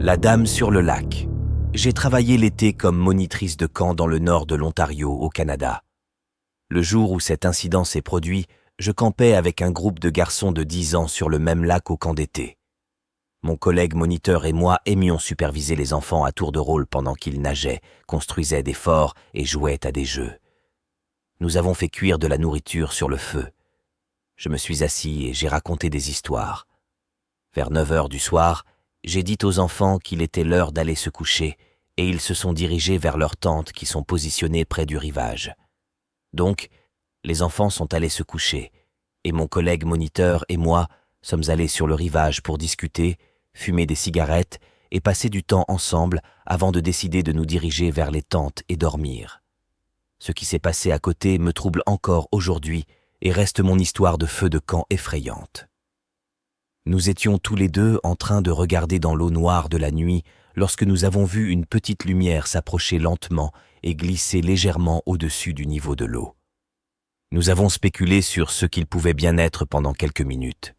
La dame sur le lac. J'ai travaillé l'été comme monitrice de camp dans le nord de l'Ontario, au Canada. Le jour où cet incident s'est produit, je campais avec un groupe de garçons de 10 ans sur le même lac au camp d'été. Mon collègue moniteur et moi aimions superviser les enfants à tour de rôle pendant qu'ils nageaient, construisaient des forts et jouaient à des jeux. Nous avons fait cuire de la nourriture sur le feu. Je me suis assis et j'ai raconté des histoires. Vers 9 heures du soir, j'ai dit aux enfants qu'il était l'heure d'aller se coucher et ils se sont dirigés vers leurs tentes qui sont positionnées près du rivage. Donc, les enfants sont allés se coucher et mon collègue moniteur et moi sommes allés sur le rivage pour discuter, fumer des cigarettes et passer du temps ensemble avant de décider de nous diriger vers les tentes et dormir. Ce qui s'est passé à côté me trouble encore aujourd'hui et reste mon histoire de feu de camp effrayante. Nous étions tous les deux en train de regarder dans l'eau noire de la nuit lorsque nous avons vu une petite lumière s'approcher lentement et glisser légèrement au-dessus du niveau de l'eau. Nous avons spéculé sur ce qu'il pouvait bien être pendant quelques minutes.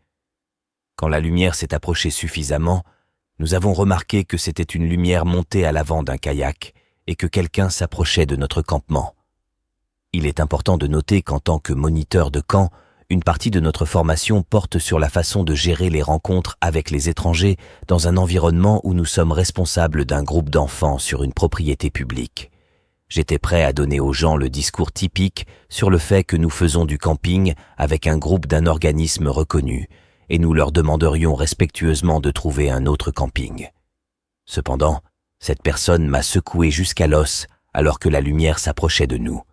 Quand la lumière s'est approchée suffisamment, nous avons remarqué que c'était une lumière montée à l'avant d'un kayak et que quelqu'un s'approchait de notre campement. Il est important de noter qu'en tant que moniteur de camp, une partie de notre formation porte sur la façon de gérer les rencontres avec les étrangers dans un environnement où nous sommes responsables d'un groupe d'enfants sur une propriété publique. J'étais prêt à donner aux gens le discours typique sur le fait que nous faisons du camping avec un groupe d'un organisme reconnu et nous leur demanderions respectueusement de trouver un autre camping. Cependant, cette personne m'a secoué jusqu'à l'os alors que la lumière s'approchait de nous.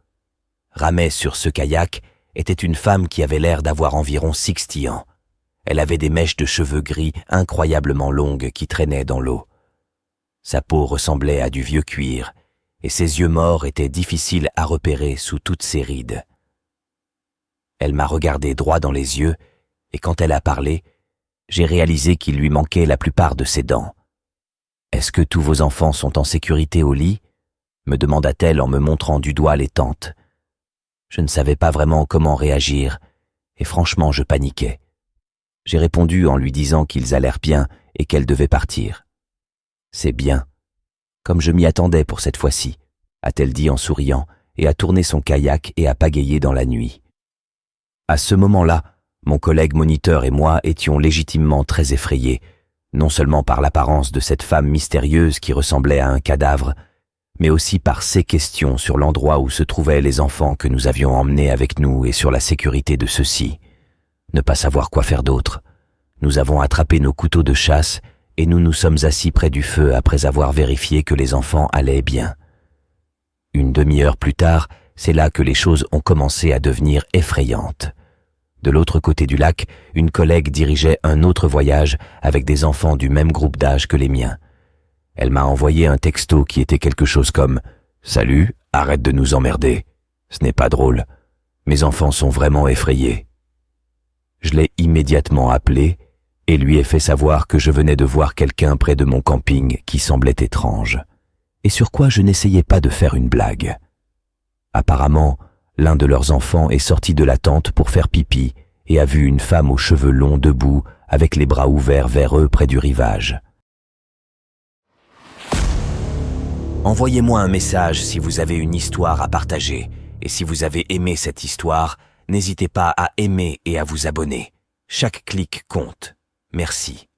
Ramait sur ce kayak était une femme qui avait l'air d'avoir environ 60 ans. Elle avait des mèches de cheveux gris incroyablement longues qui traînaient dans l'eau. Sa peau ressemblait à du vieux cuir, et ses yeux morts étaient difficiles à repérer sous toutes ses rides. Elle m'a regardé droit dans les yeux, et quand elle a parlé, j'ai réalisé qu'il lui manquait la plupart de ses dents. « Est-ce que tous vos enfants sont en sécurité au lit ?» me demanda-t-elle en me montrant du doigt les tentes. Je ne savais pas vraiment comment réagir, et franchement je paniquais. J'ai répondu en lui disant qu'ils allèrent bien et qu'elle devait partir. « C'est bien, comme je m'y attendais pour cette fois-ci », a-t-elle dit en souriant, et a tourné son kayak et a pagayé dans la nuit. À ce moment-là, mon collègue moniteur et moi étions légitimement très effrayés, non seulement par l'apparence de cette femme mystérieuse qui ressemblait à un cadavre, mais aussi par ces questions sur l'endroit où se trouvaient les enfants que nous avions emmenés avec nous et sur la sécurité de ceux-ci. Ne pas savoir quoi faire d'autre. Nous avons attrapé nos couteaux de chasse et nous nous sommes assis près du feu après avoir vérifié que les enfants allaient bien. Une demi-heure plus tard, c'est là que les choses ont commencé à devenir effrayantes. De l'autre côté du lac, une collègue dirigeait un autre voyage avec des enfants du même groupe d'âge que les miens. Elle m'a envoyé un texto qui était quelque chose comme « Salut, arrête de nous emmerder. Ce n'est pas drôle. Mes enfants sont vraiment effrayés. » Je l'ai immédiatement appelé et lui ai fait savoir que je venais de voir quelqu'un près de mon camping qui semblait étrange, et sur quoi je n'essayais pas de faire une blague. Apparemment, l'un de leurs enfants est sorti de la tente pour faire pipi et a vu une femme aux cheveux longs debout avec les bras ouverts vers eux près du rivage. Envoyez-moi un message si vous avez une histoire à partager, et si vous avez aimé cette histoire, n'hésitez pas à aimer et à vous abonner. Chaque clic compte. Merci.